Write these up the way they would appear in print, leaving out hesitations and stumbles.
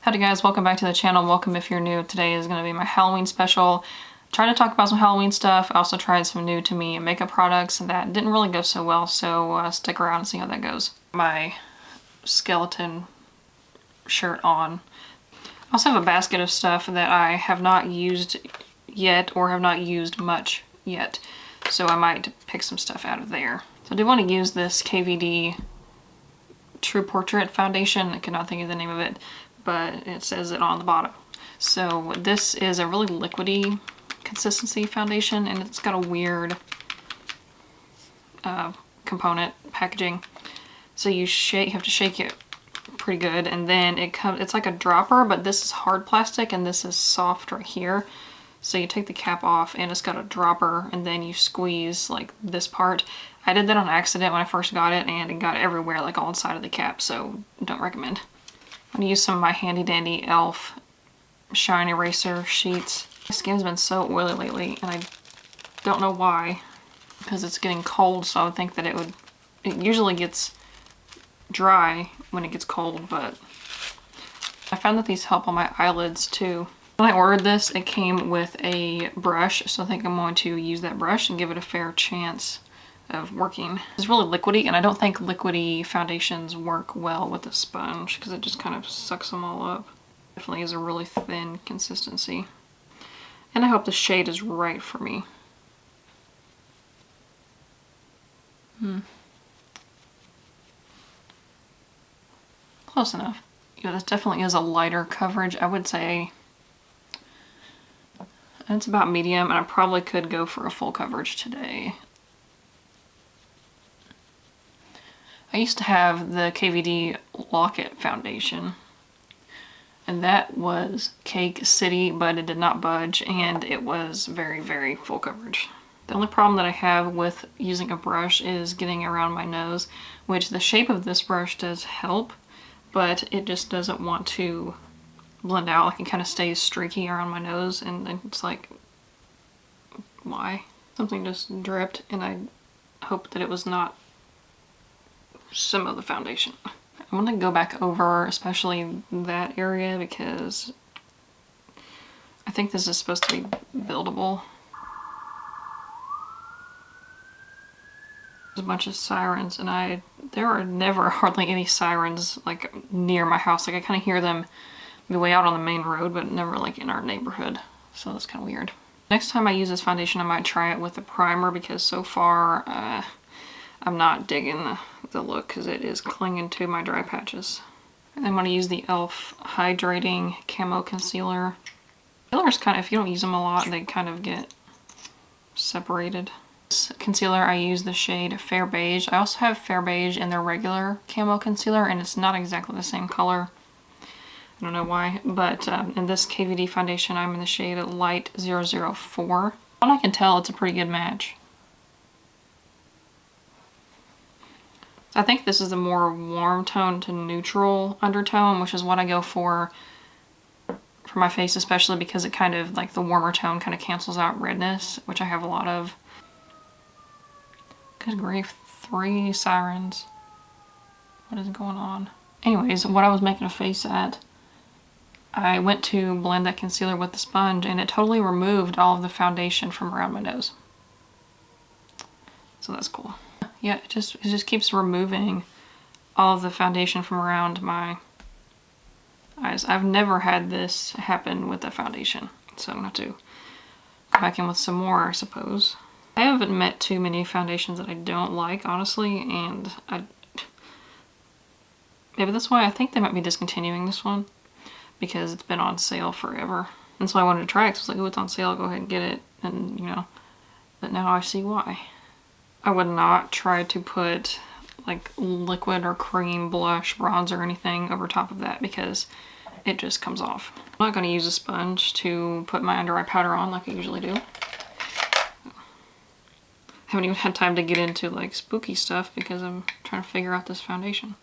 Howdy guys, welcome back to the channel. Welcome if you're new. Today is going to be my Halloween special. Trying to talk about some Halloween stuff. I also tried some new to me makeup products that didn't really go so well, so stick around and see how that goes. My skeleton shirt on. I also have a basket of stuff that I have not used yet or have not used much yet, so I might pick some stuff out of there. So I do want to use this KVD True Portrait foundation. I cannot think of the name of it, but it says it on the bottom. So this is a really liquidy consistency foundation, and it's got a weird component packaging. So you have to shake it pretty good, and then it's like a dropper, but this is hard plastic and this is soft right here. So you take the cap off and it's got a dropper, and then you squeeze like this part. I did that on accident when I first got it, and it got everywhere, like all inside of the cap, so don't recommend. I'm gonna use some of my handy dandy e.l.f. shine eraser sheets. My skin's been so oily lately, and I don't know why, because it's getting cold, so I would think that it usually gets dry when it gets cold, but I found that these help on my eyelids too. When I ordered this, it came with a brush, so I think I'm going to use that brush and give it a fair chance of working. It's really liquidy, and I don't think liquidy foundations work well with a sponge because it just kind of sucks them all up. Definitely is a really thin consistency. And I hope the shade is right for me. Close enough. Yeah, this definitely is a lighter coverage. I would say it's about medium, and I probably could go for a full coverage today. I used to have the KVD Locket foundation, and that was Cake City, but it did not budge, and it was very, very full coverage. The only problem that I have with using a brush is getting around my nose, which the shape of this brush does help, but it just doesn't want to blend out. Like, it kind of stays streaky around my nose, and it's like, why? Something just dripped, and I hope that it was not some of the foundation. I'm gonna go back over especially that area because I think this is supposed to be buildable. There's a bunch of sirens, and there are never hardly any sirens like near my house. Like, I kind of hear them way out on the main road, but never like in our neighborhood. So that's kind of weird. Next time I use this foundation, I might try it with a primer because so far I'm not digging the look because it is clinging to my dry patches. And I'm going to use the e.l.f. Hydrating Camo Concealer. Concealers kind of, if you don't use them a lot, they kind of get separated. This concealer, I use the shade Fair Beige. I also have Fair Beige in their regular Camo Concealer, and it's not exactly the same color. I don't know why, but in this KVD foundation, I'm in the shade Light 004. From what I can tell, it's a pretty good match. I think this is a more warm tone to neutral undertone, which is what I go for my face, especially because it kind of, like, the warmer tone kind of cancels out redness, which I have a lot of. Good grief, 3 sirens. What is going on? Anyways, what I was making a face at, I went to blend that concealer with the sponge, and it totally removed all of the foundation from around my nose. So that's cool. Yeah, it just keeps removing all of the foundation from around my eyes. I've never had this happen with a foundation, so I'm gonna have to go back in with some more, I suppose. I haven't met too many foundations that I don't like, honestly, and maybe that's why I think they might be discontinuing this one, because it's been on sale forever. And so I wanted to try it because I was like, oh, it's on sale, I'll go ahead and get it, and you know, but now I see why. I would not try to put like liquid or cream blush, bronzer, or anything over top of that because it just comes off. I'm not going to use a sponge to put my under eye powder on like I usually do. I haven't even had time to get into like spooky stuff because I'm trying to figure out this foundation.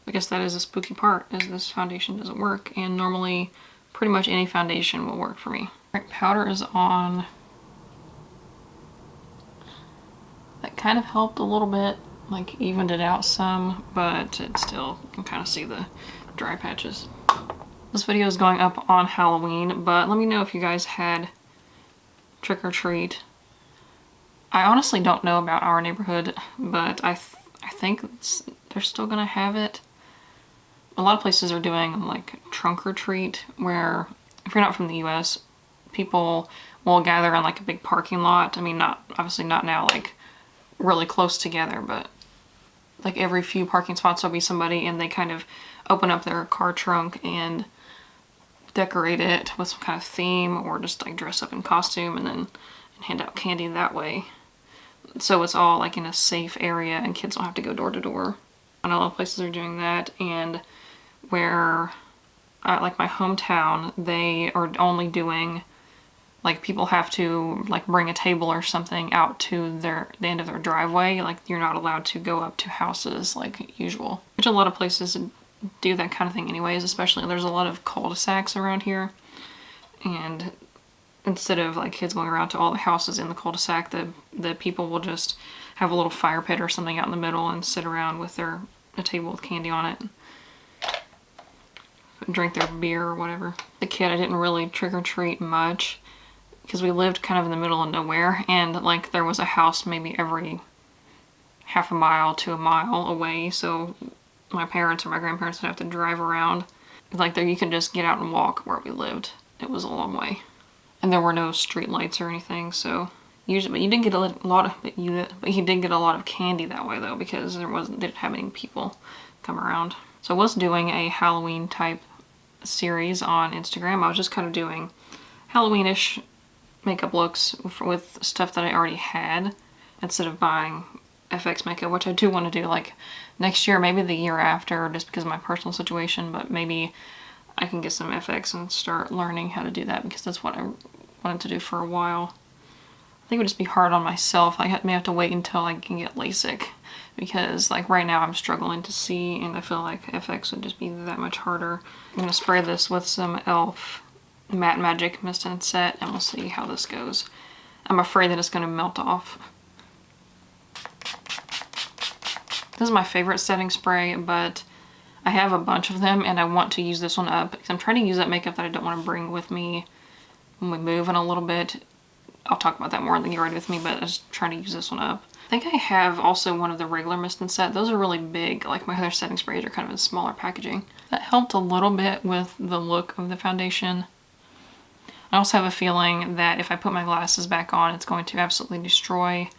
I guess that is a spooky part, is this foundation doesn't work, and normally pretty much any foundation will work for me. Alright, powder is on. That kind of helped a little bit, like evened it out some, but it still, you can kind of see the dry patches. This video is going up on Halloween, but let me know if you guys had trick or treat. I honestly don't know about our neighborhood, but I think they're still gonna have it. A lot of places are doing like trunk or treat, where if you're not from the US, people will gather on like a big parking lot. I mean, obviously not now like really close together, but like every few parking spots there'll be somebody, and they kind of open up their car trunk and decorate it with some kind of theme, or just like dress up in costume and hand out candy that way. So it's all like in a safe area and kids don't have to go door to door. And a lot of places are doing that, and where like my hometown, they are only doing like people have to like bring a table or something out to the end of their driveway. Like you're not allowed to go up to houses like usual, which a lot of places do that kind of thing anyways, especially there's a lot of cul-de-sacs around here, and instead of like kids going around to all the houses in the cul-de-sac, the people will just have a little fire pit or something out in the middle and sit around with a table with candy on it and drink their beer or whatever. The kid, I didn't really trick or treat much because we lived kind of in the middle of nowhere, and like there was a house maybe every half a mile to a mile away, so my parents or my grandparents would have to drive around. Like there, you could just get out and walk where we lived. It was a long way. And there were no street lights or anything, so usually, but you did get a lot of, but you did get a lot of candy that way though, because they didn't have any people come around. So I was doing a Halloween type series on Instagram. I was just kind of doing Halloween-ish makeup looks with stuff that I already had, instead of buying FX makeup, which I do want to do like next year, maybe the year after, just because of my personal situation, but maybe I can get some FX and start learning how to do that, because that's what I wanted to do for a while. I think it would just be hard on myself. I may have to wait until I can get LASIK, because like right now I'm struggling to see, and I feel like FX would just be that much harder. I'm going to spray this with some e.l.f. Matte Magic Mist and Set, and we'll see how this goes. I'm afraid that it's going to melt off. This is my favorite setting spray, but I have a bunch of them and I want to use this one up because I'm trying to use that makeup that I don't want to bring with me when we move in a little bit. I'll talk about that more in the Get Ready With Me, but I'm just trying to use this one up. I think I have also one of the regular Mist and Set. Those are really big. Like my other setting sprays are kind of in smaller packaging. That helped a little bit with the look of the foundation. I also have a feeling that if I put my glasses back on, it's going to absolutely destroy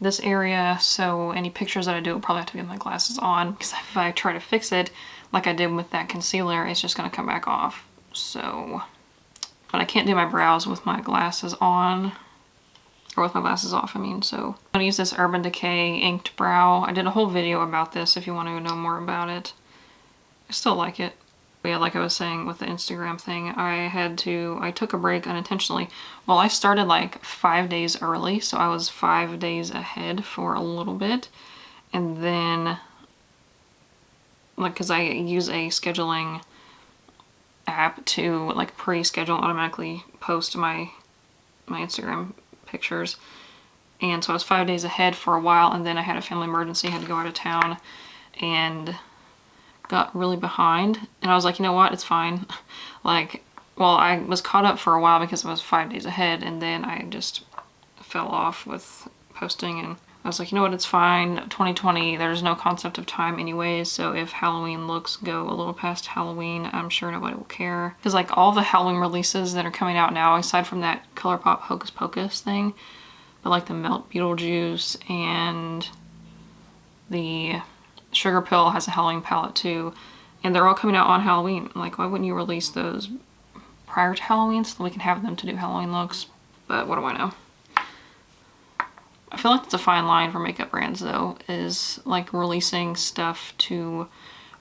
this area, so any pictures that I do will probably have to be with my glasses on, because if I try to fix it like I did with that concealer, it's just going to come back off. So, but I can't do my brows with my glasses on, or with my glasses off, I mean. So I'm going to use this Urban Decay Inked Brow. I did a whole video about this if you want to know more about it. I still like it. But yeah, like I was saying with the Instagram thing, I took a break unintentionally. Well, I started like 5 days early, so I was 5 days ahead for a little bit. And then, like, because I use a scheduling app to like pre-schedule and automatically post my Instagram pictures. And so I was 5 days ahead for a while, and then I had a family emergency, had to go out of town, and got really behind, and I was like, you know what, it's fine. Like, well, I was caught up for a while because I was 5 days ahead, and then I just fell off with posting, and I was like, you know what, it's fine. 2020, there's no concept of time anyways, so if Halloween looks go a little past Halloween, I'm sure nobody will care. Because like all the Halloween releases that are coming out now, aside from that ColourPop Hocus Pocus thing, but like the Melt Beetlejuice and the Sugar Pill has a Halloween palette too, and they're all coming out on Halloween. Like, why wouldn't you release those prior to Halloween so that we can have them to do Halloween looks? But what do I know? I feel like it's a fine line for makeup brands though, is like releasing stuff too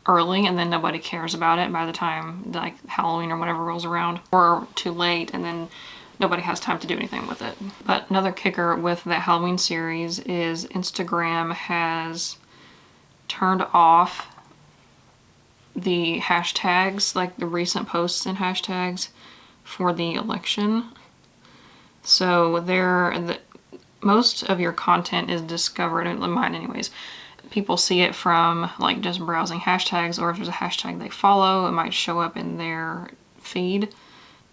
early and then nobody cares about it by the time like Halloween or whatever rolls around, or too late and then nobody has time to do anything with it. But another kicker with that Halloween series is Instagram has turned off the hashtags, like the recent posts and hashtags for the election. So most of your content is discovered, mine anyways, people see it from like just browsing hashtags, or if there's a hashtag they follow, it might show up in their feed.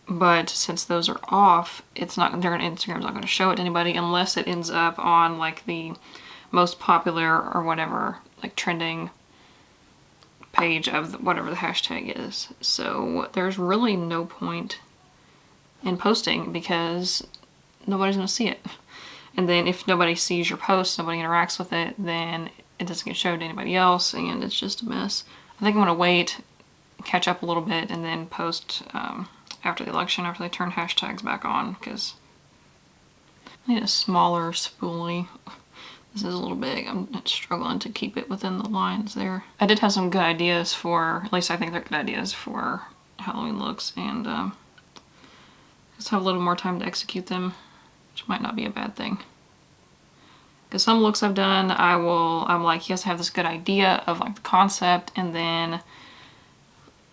But since those are off, it's not, Instagram's not going to show it to anybody unless it ends up on like the most popular or whatever, like trending page of whatever the hashtag is. So there's really no point in posting because nobody's going to see it. And then if nobody sees your post, nobody interacts with it, then it doesn't get showed to anybody else, and it's just a mess. I think I'm going to wait, catch up a little bit, and then post after the election, after they turn hashtags back on, because I need a smaller spoolie. This is a little big. I'm struggling to keep it within the lines there. I did have some good ideas for, at least I think they're good ideas for Halloween looks, and just have a little more time to execute them, which might not be a bad thing. Because some looks I've done, I'm like, yes, I have this good idea of like the concept, and then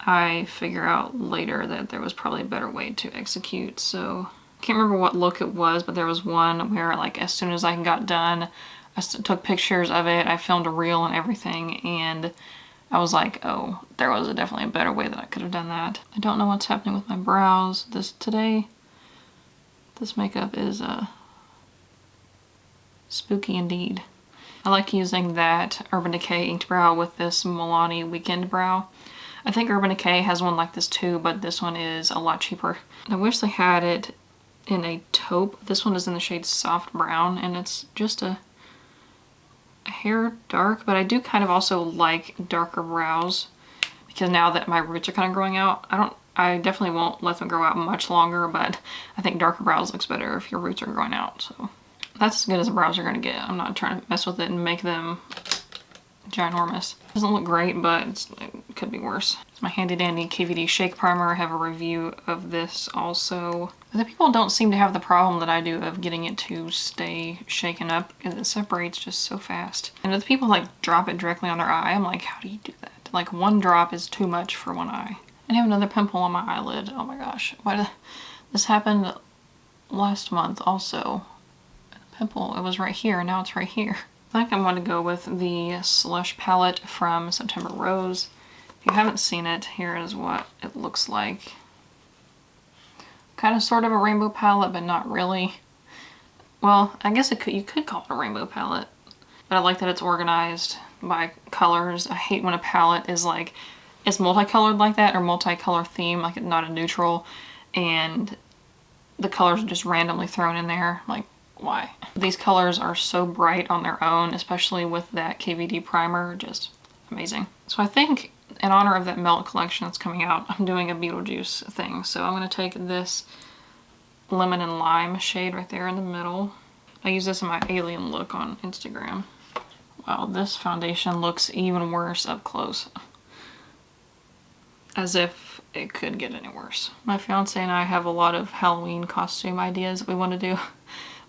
I figure out later that there was probably a better way to execute. So I can't remember what look it was, but there was one where like as soon as I got done, I took pictures of it, I filmed a reel and everything, and I was like, oh, there was definitely a better way that I could have done that. I don't know what's happening with my brows today. This makeup is spooky indeed. I like using that Urban Decay Inked Brow with this Milani Weekend Brow. I think Urban Decay has one like this too, but this one is a lot cheaper. I wish they had it in a taupe. This one is in the shade Soft Brown, and it's just a hair dark, but I do kind of also like darker brows because now that my roots are kind of growing out, I definitely won't let them grow out much longer, but I think darker brows looks better if your roots are growing out. So that's as good as the brows are going to get. I'm not trying to mess with it and make them ginormous. Doesn't look great, but it could be worse. It's my handy dandy KVD Shake Primer. I have a review of this also. The people don't seem to have the problem that I do of getting it to stay shaken up because it separates just so fast. And if the people like drop it directly on their eye, I'm like, how do you do that? Like one drop is too much for one eye. And I have another pimple on my eyelid. Oh my gosh. This happened last month also. Pimple, it was right here, now it's right here. I think I'm going to go with the Slush palette from September Rose. If you haven't seen it, here is what it looks like. Kind of sort of a rainbow palette, but not really. Well, I guess you could call it a rainbow palette. But I like that it's organized by colors. I hate when a palette is like, it's multicolored like that, or multicolor theme, like it's not a neutral, and the colors are just randomly thrown in there. Like, why? These colors are so bright on their own, especially with that KVD primer, just amazing. So I think in honor of that Melt collection that's coming out, I'm doing a Beetlejuice thing. So I'm going to take this Lemon and Lime shade right there in the middle. I use this in my alien look on Instagram. Wow, this foundation looks even worse up close. As if it could get any worse. My fiance and I have a lot of Halloween costume ideas that we want to do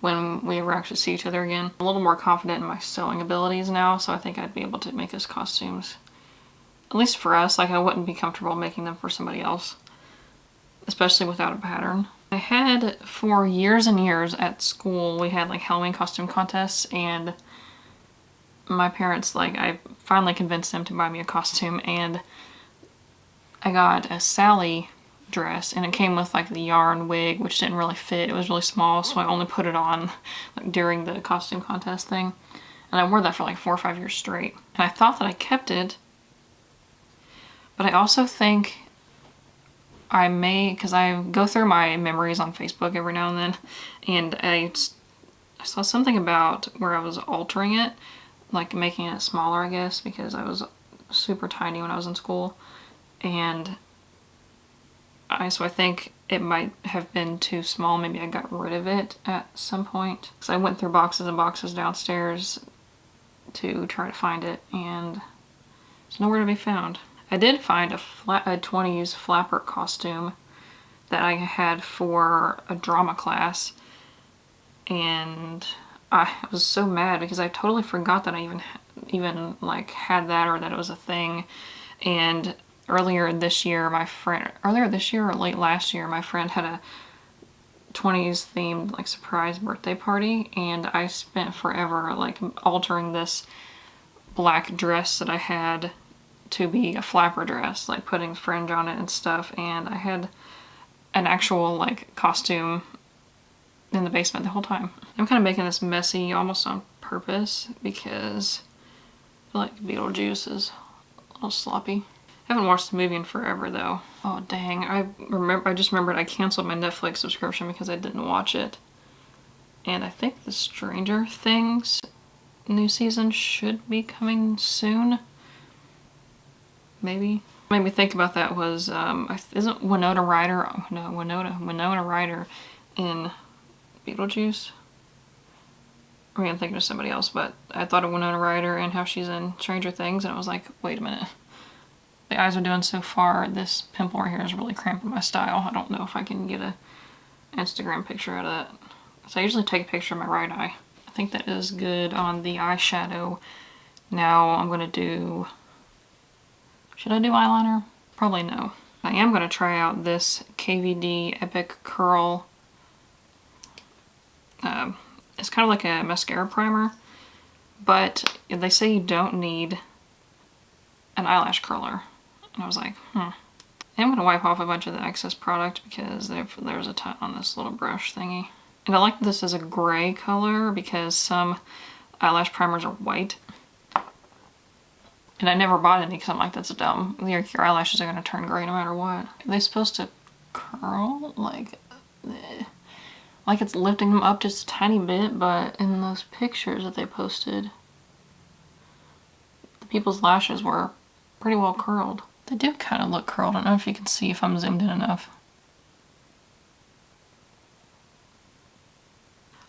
when we ever actually see each other again. I'm a little more confident in my sewing abilities now, so I think I'd be able to make those costumes. At least for us, like I wouldn't be comfortable making them for somebody else, especially without a pattern. I had, for years and years at school, we had like Halloween costume contests, and my parents, like, I finally convinced them to buy me a costume, and I got a Sally dress, and it came with like the yarn wig, which didn't really fit. It was really small, so I only put it on like during the costume contest thing, and I wore that for like 4 or 5 years straight. And I thought that I kept it, but I also think I may, because I go through my memories on Facebook every now and then, and I saw something about where I was altering it, like making it smaller, I guess, because I was super tiny when I was in school, and so I think it might have been too small. Maybe I got rid of it at some point. So I went through boxes and boxes downstairs to try to find it, and it's nowhere to be found. I did find a 20s flapper costume that I had for a drama class, and I was so mad because I totally forgot that I even like had that, or that it was a thing. And earlier this year or late last year, my friend had a 20s themed like surprise birthday party, and I spent forever like altering this black dress that I had to be a flapper dress, like putting fringe on it and stuff, and I had an actual like costume in the basement the whole time. I'm kind of making this messy almost on purpose because I feel like Beetlejuice is a little sloppy. I haven't watched the movie in forever though. Oh dang, I just remembered I canceled my Netflix subscription because I didn't watch it. And I think the Stranger Things new season should be coming soon. Maybe. What made me think about that was, isn't Winona Ryder, oh no, Winona Ryder in Beetlejuice? I'm gonna think of somebody else, but I thought of Winona Ryder and how she's in Stranger Things, and I was like, wait a minute. The eyes are doing so far. This pimple right here is really cramping my style. I don't know if I can get a Instagram picture out of that. So I usually take a picture of my right eye. I think that is good on the eyeshadow. Now I'm gonna do, should I do eyeliner? Probably no. I am gonna try out this KVD Epic Curl. It's kind of like a mascara primer, but they say you don't need an eyelash curler. And I was like, I'm gonna wipe off a bunch of the excess product because there's a ton on this little brush thingy. And I like this as a gray color because some eyelash primers are white. And I never bought any because I'm like, that's dumb. Your eyelashes are gonna turn gray no matter what. Are they supposed to curl? Like it's lifting them up just a tiny bit, but in those pictures that they posted, the people's lashes were pretty well curled. They do kind of look curled. I don't know if you can see if I'm zoomed in enough.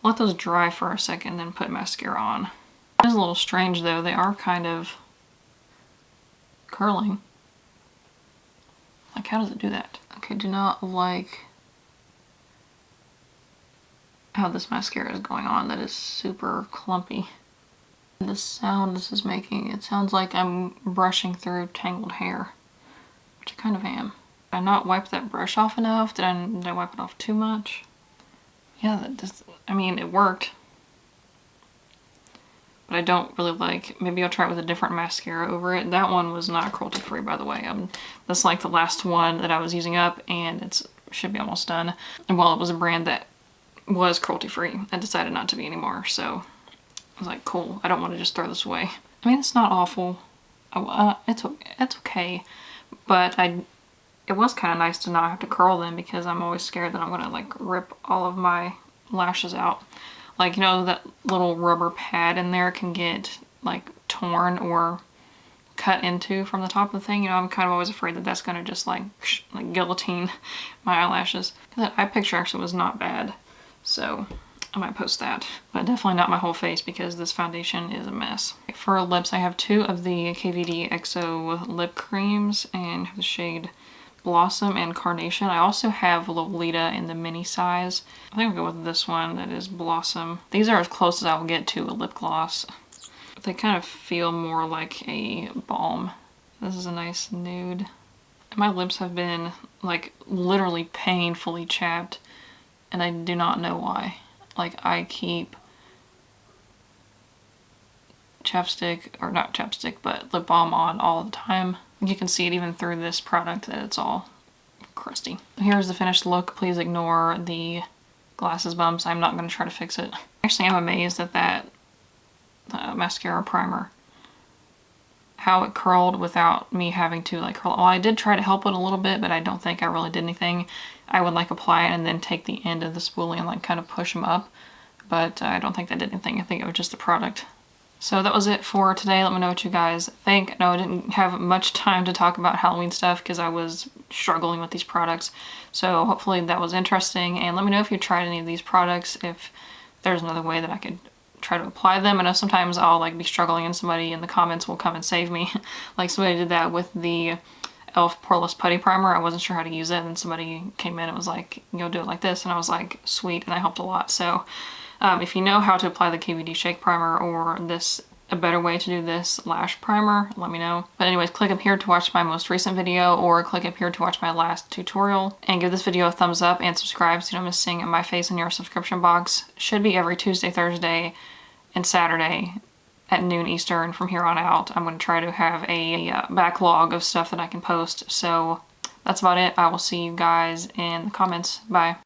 Let those dry for a second, then put mascara on. It is a little strange though. They are kind of curling. Like, how does it do that? Okay, do not like how this mascara is going on. That is super clumpy. The sound this is making, it sounds like I'm brushing through tangled hair, which I kind of am. Did I not wipe that brush off enough? Did I wipe it off too much? Yeah, I mean, it worked. But I don't really like, maybe I'll try it with a different mascara over it. That one was not cruelty-free, by the way. That's like the last one that I was using up, and it should be almost done. And while it was a brand that was cruelty-free, I decided not to be anymore, so I was like, cool, I don't want to just throw this away. I mean, it's not awful. It's okay, but it was kind of nice to not have to curl them because I'm always scared that I'm gonna like rip all of my lashes out. Like, you know, that little rubber pad in there can get like torn or cut into from the top of the thing. You know, I'm kind of always afraid that that's gonna just like guillotine my eyelashes. That eye picture actually was not bad, so I might post that, but definitely not my whole face because this foundation is a mess. For lips, I have two of the KVD XO lip creams and have the shade Blossom and Carnation. I also have Lolita in the mini size. I think I'll go with this one that is Blossom. These are as close as I will get to a lip gloss. They kind of feel more like a balm. This is a nice nude. My lips have been like literally painfully chapped and I do not know why. Like, I keep chapstick, or not chapstick, but lip balm on all the time. You can see it even through this product that it's all crusty. Here's the finished look. Please ignore the glasses bumps. I'm not going to try to fix it. Actually, I'm amazed at that mascara primer. How it curled without me having to like curl it. Well, I did try to help it a little bit, but I don't think I really did anything. I would like apply it and then take the end of the spoolie and like kind of push them up, but I don't think that did anything. I think it was just the product. So that was it for today. Let me know what you guys think. No, I didn't have much time to talk about Halloween stuff because I was struggling with these products. So hopefully that was interesting, and let me know if you tried any of these products, if there's another way that I could try to apply them. I know sometimes I'll like be struggling and somebody in the comments will come and save me. Like somebody did that with the e.l.f. Poreless Putty Primer. I wasn't sure how to use it, and somebody came in and was like, you know, do it like this, and I was like, sweet, and that helped a lot. So if you know how to apply the KVD Shake Primer or a better way to do this lash primer, let me know. But anyways, click up here to watch my most recent video, or click up here to watch my last tutorial, and give this video a thumbs up and subscribe so you don't miss seeing my face in your subscription box. Should be every Tuesday, Thursday, and Saturday at noon Eastern from here on out. I'm going to try to have a backlog of stuff that I can post. So that's about it. I will see you guys in the comments. Bye.